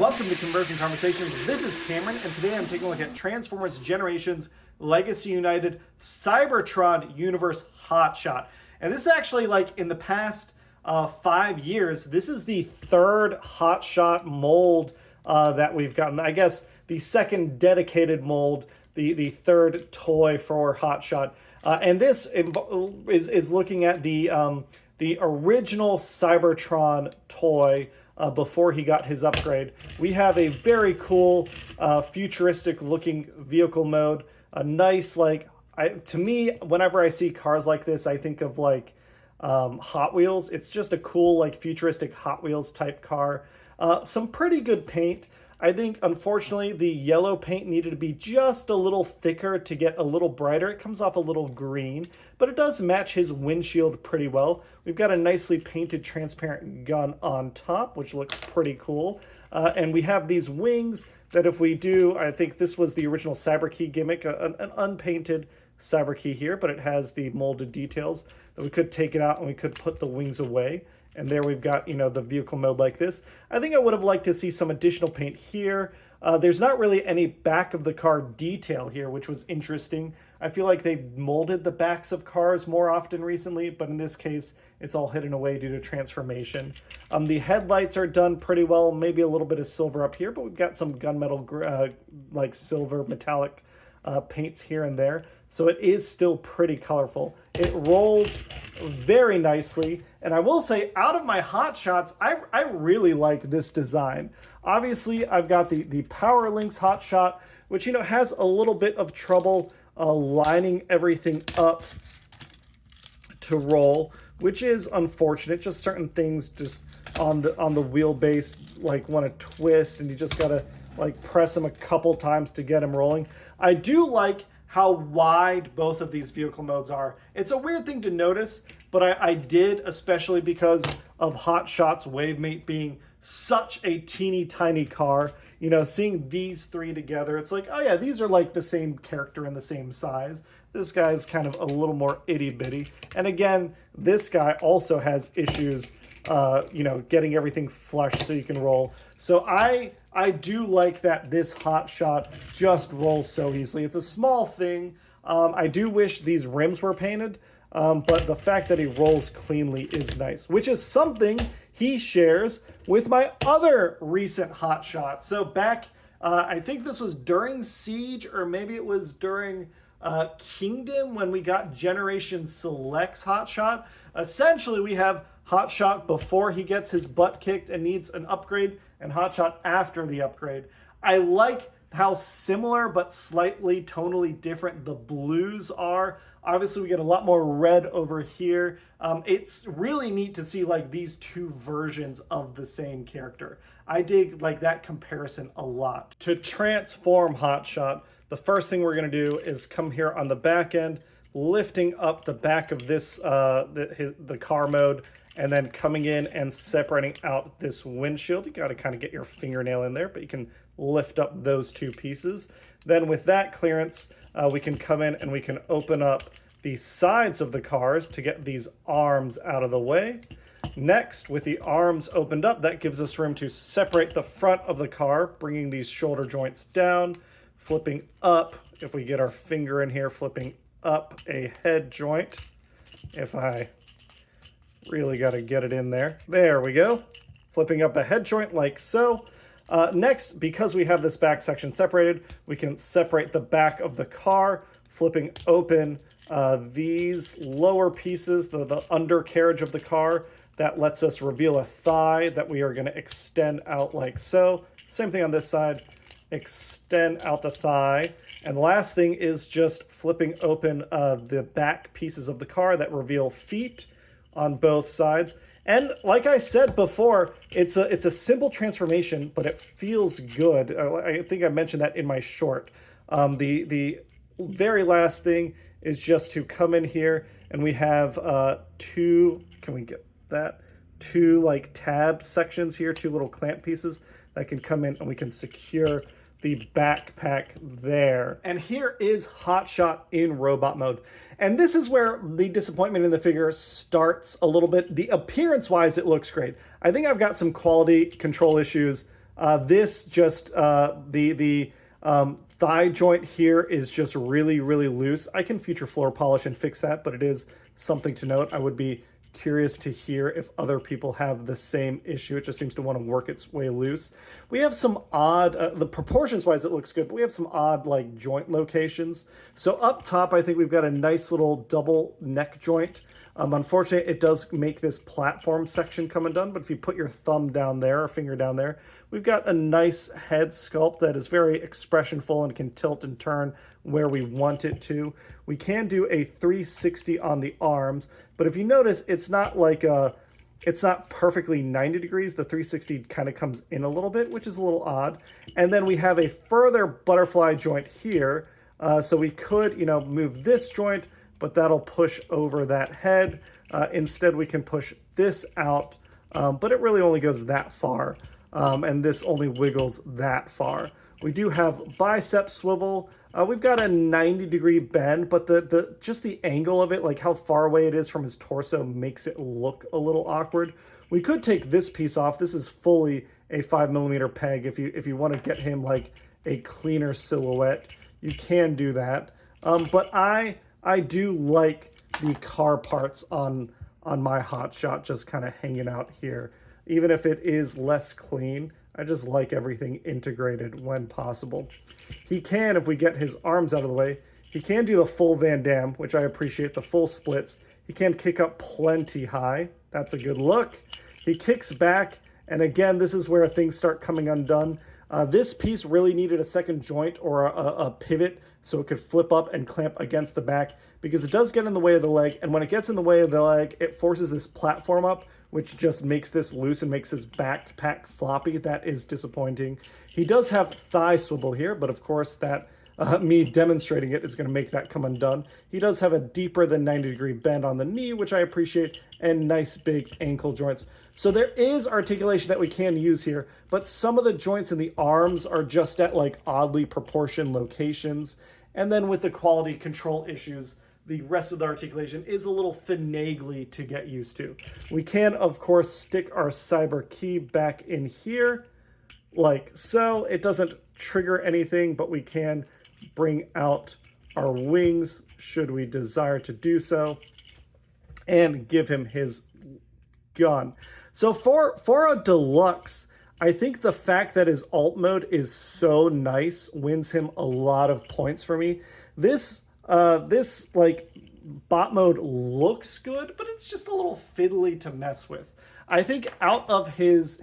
welcome to Conversion Conversations. This is Cameron, and today I'm taking a look at Transformers Generations Legacy United Cybertron Universe Hotshot. And this is actually, like, in the past 5 years, this is the third Hotshot mold that we've gotten. I guess the second dedicated mold, the third toy for Hotshot. And this is looking at the original Cybertron toy before he got his upgrade. We have a very cool futuristic looking vehicle mode. A nice, like, to me, whenever I see cars like this, I think of like Hot Wheels. It's just a cool, like, futuristic Hot Wheels type car. Some pretty good paint. I think, unfortunately, the yellow paint needed to be just a little thicker to get a little brighter. It comes off a little green, but it does match his windshield pretty well. We've got a nicely painted transparent gun on top, which looks pretty cool. And we have these wings that if we do, I think this was the original Cyberkey gimmick, an unpainted Cyberkey here, but it has the molded details that we could take it out and we could put the wings away. And there we've got, you know, the vehicle mode like this. I think I would have liked to see some additional paint here. There's not really any back of the car detail here, which was interesting. I feel like they've molded the backs of cars more often recently, but in this case, it's all hidden away due to transformation. The headlights are done pretty well, maybe a little bit of silver up here, but we've got some gunmetal, like silver metallic paints here and there. So it is still pretty colorful. It rolls very nicely. And I will say, out of my hot shots, I really like this design. Obviously, I've got the Power Links hot shot, which, you know, has a little bit of trouble lining everything up to roll, which is unfortunate. Just certain things just on the wheelbase, like, want to twist, and you just gotta, like, press them a couple times to get them rolling. I do like how wide both of these vehicle modes are. It's a weird thing to notice, but I did, especially because of Hotshot's Wavemate being such a teeny tiny car. You know, seeing these three together, it's like, oh yeah, these are like the same character and the same size. This guy's kind of a little more itty bitty. And again, this guy also has issues, you know, getting everything flush so you can roll. So I do like that this Hotshot just rolls so easily. It's a small thing. I do wish these rims were painted, but the fact that he rolls cleanly is nice, which is something he shares with my other recent Hotshot. So back, I think this was during Siege, or maybe it was during Kingdom when we got Generation Select's Hotshot. Essentially, we have Hotshot before he gets his butt kicked and needs an upgrade, and Hotshot after the upgrade. I like how similar but slightly tonally different the blues are. Obviously, we get a lot more red over here. It's really neat to see, like, these two versions of the same character. I dig, like, that comparison a lot. To transform Hotshot, the first thing we're going to do is come here on the back end, lifting up the back of this, the car mode, and then coming in and separating out this windshield. You got to kind of get your fingernail in there, but you can lift up those two pieces. Then with that clearance, we can come in and we can open up the sides of the cars to get these arms out of the way. Next, with the arms opened up, that gives us room to separate the front of the car, bringing these shoulder joints down, flipping up, if we get our finger in here, flipping up a head joint. If I really got to get it in there. There we go. Flipping up a head joint like so. Next, because we have this back section separated, we can separate the back of the car, flipping open these lower pieces, the undercarriage of the car. That lets us reveal a thigh that we are going to extend out like so. Same thing on this side. Extend out the thigh. And the last thing is just flipping open the back pieces of the car that reveal feet on both sides. And like I said before, it's a simple transformation, but it feels good. I think I mentioned that in my short. The very last thing is just to come in here, and we have two, can we get that? Two, like, tab sections here, two little clamp pieces that can come in, and we can secure the backpack there. And here is Hotshot in robot mode. And this is where the disappointment in the figure starts a little bit. The appearance-wise, it looks great. I think I've got some quality control issues This just the thigh joint here is just really, really loose. I can future floor polish and fix that, but it is something to note. I would be curious to hear if other people have the same issue. It just seems to want to work its way loose. We have some odd, the proportions wise it looks good, but we have some odd like joint locations. So up top, I think we've got a nice little double neck joint. Unfortunately, it does make this platform section come undone, but if you put your thumb down there or finger down there, we've got a nice head sculpt that is very expressionful and can tilt and turn where we want it to. We can do a 360 on the arms, but if you notice, it's not like it's not perfectly 90 degrees. The 360 kind of comes in a little bit, which is a little odd. And then we have a further butterfly joint here. So we could, you know, move this joint, but that'll push over that head. Instead, we can push this out, but it really only goes that far. And this only wiggles that far. We do have bicep swivel. We've got a 90-degree bend, but just the angle of it, like how far away it is from his torso, makes it look a little awkward. We could take this piece off. This is fully a 5mm peg. If you want to get him like a cleaner silhouette, you can do that. But I do like the car parts on my hotshot just kind of hanging out here. Even if it is less clean, I just like everything integrated when possible. He can, if we get his arms out of the way, he can do the full Van Damme, which I appreciate, the full splits. He can kick up plenty high. That's a good look. He kicks back, and again, this is where things start coming undone. This piece really needed a second joint or a pivot so it could flip up and clamp against the back, because it does get in the way of the leg, and when it gets in the way of the leg, it forces this platform up, which just makes this loose and makes his backpack floppy. That is disappointing. He does have thigh swivel here, but of course that me demonstrating it is going to make that come undone. He does have a deeper than 90-degree bend on the knee, which I appreciate, and nice big ankle joints. So there is articulation that we can use here, but some of the joints in the arms are just at like oddly proportioned locations. And then with the quality control issues, the rest of the articulation is a little finagly to get used to. We can, of course, stick our cyber key back in here, like so. It doesn't trigger anything, but we can bring out our wings should we desire to do so, and give him his gun. So for a deluxe, I think the fact that his alt mode is so nice wins him a lot of points for me. This like bot mode looks good, but it's just a little fiddly to mess with. I think out of his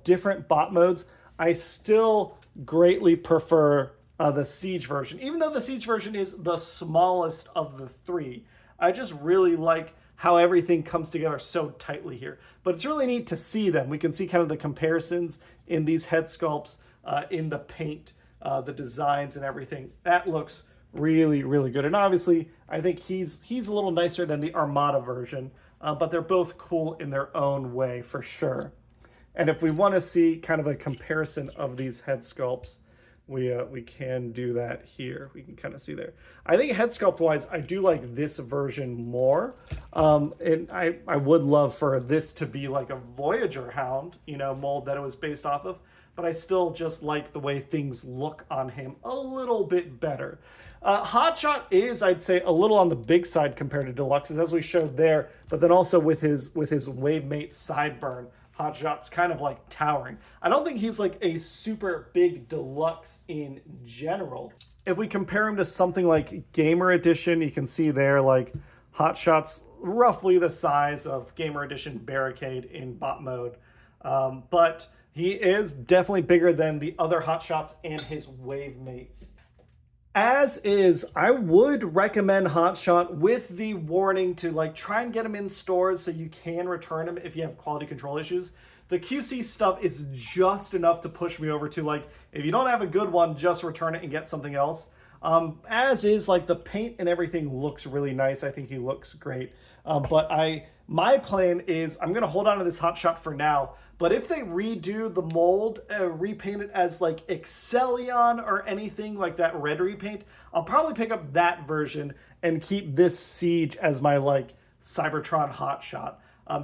different bot modes, I still greatly prefer the Siege version. Even though the Siege version is the smallest of the three, I just really like how everything comes together so tightly here. But it's really neat to see them. We can see kind of the comparisons in these head sculpts, in the paint, the designs and everything. That looks really, really good. And obviously, I think he's a little nicer than the Armada version, but they're both cool in their own way for sure. And if we want to see kind of a comparison of these head sculpts, we can do that here. We can kind of see there. I think head sculpt wise, I do like this version more. And I would love for this to be like a Voyager Hound, you know, mold that it was based off of. But I still just like the way things look on him a little bit better. Hotshot is, I'd say, a little on the big side compared to Deluxes, as we showed there, but then also with his Wavemate Sideburn, Hotshot's kind of like towering. I don't think he's like a super big deluxe in general. If we compare him to something like Gamer Edition, you can see there like Hotshot's roughly the size of Gamer Edition Barricade in bot mode. But he is definitely bigger than the other Hotshots and his Wavemates. As is, I would recommend Hotshot with the warning to like try and get him in stores so you can return him if you have quality control issues. The QC stuff is just enough to push me over to like, if you don't have a good one, just return it and get something else. As is, like the paint and everything looks really nice. I think he looks great. But my plan is I'm gonna hold on to this Hotshot for now. But if they redo the mold, repaint it as like Excellion or anything like that red repaint, I'll probably pick up that version and keep this Siege as my like Cybertron Hotshot.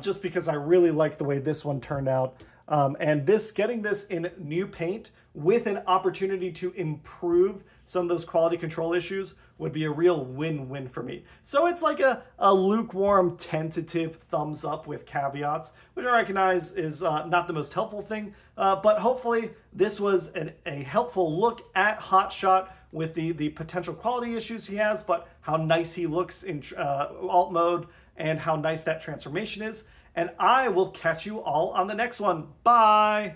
Just because I really like the way this one turned out. And getting this in new paint with an opportunity to improve some of those quality control issues would be a real win-win for me. So it's like a lukewarm, tentative thumbs up with caveats, which I recognize is not the most helpful thing, but hopefully this was a helpful look at Hotshot with the potential quality issues he has, but how nice he looks in alt mode and how nice that transformation is. And I will catch you all on the next one. Bye!